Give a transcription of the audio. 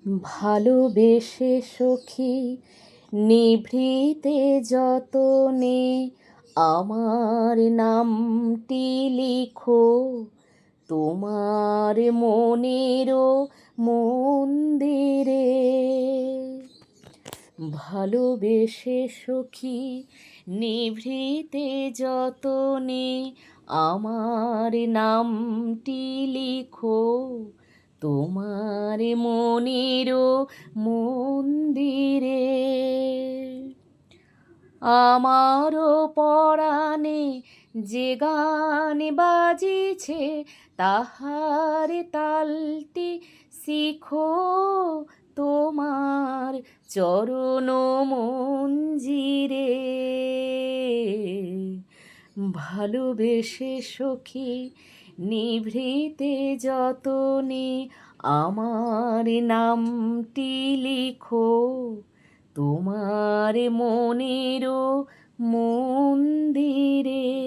ভালোবেসে সখী নিভৃতে যতনে আমার নামটি লিখো তোমার মনেরও মন্দিরে। ভালোবেসে সখী নিভৃতে যতনে আমার নামটি লিখো তোমার মনেরও মন্দিরে। আমারও পরাণে যে গান বাজিছে তাহার তালটি শিখো তোমার চরণ মঞ্জিরে। ভালোবেসে সখী নিভৃতে যতনে আমার নামটি লিখো তোমার মনেরও মন্দিরে।